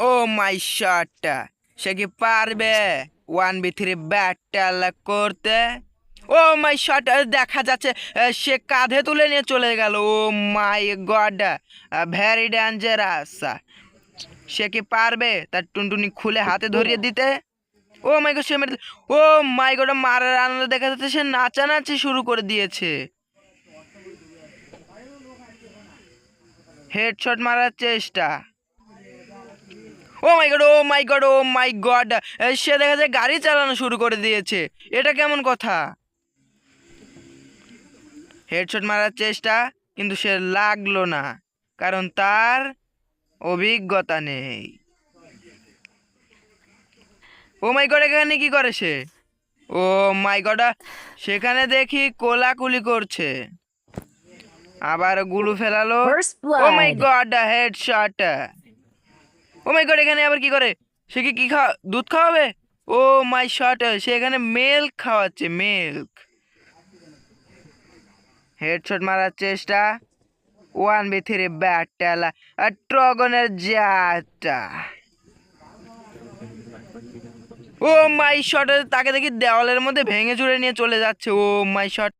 ও মাই shot! সে কি পারবে 1v3 battle করতে? ও মাই শট! দেখা যাচ্ছে সে কাঁধে তুলে নিয়ে চলে গেল। ও মাই গড, ভেরি ডেঞ্জারাস। সে কি পারবে তার টুনটুনি খুলে হাতে ধরিয়ে দিতে? ও মাই গড, সে মেরে ও মাই গড, মারার আনন্দ দেখা যাচ্ছে সে নাচানাচি শুরু করে দিয়েছে। হেডশট মারার চেষ্টা। ও my god, O my god, O my god! সে দেখা যায় গাড়ি চালানো শুরু করে দিয়েছে। এটা কেমন কথা? হেডশট মারার চেষ্টা, কিন্তু সে লাগলো না, কারণ তার অভিজ্ঞতা নেই। ও মাই গড, এখানে কি করে সে? ও মাই গড, সেখানে দেখি কোলাকুলি করছে। আবার গুলু ফেলালো। First oh my blood. God, headshot! Oh my god, এখানে আবার কি করে? সে কি কি দুধ খাওয়াবে? ও মাই শট! সে এখানে মিল্ক খাওয়াচ্ছে, মিল্ক। হেডশট মারার চেষ্টা। 1v3 ব্যাটেল, ট্রগনের যাত্রা। ও মাই শট! তাকে দেখি দেওয়ালের মধ্যে ভেঙে চুরে নিয়ে চলে যাচ্ছে। ও মাই শট!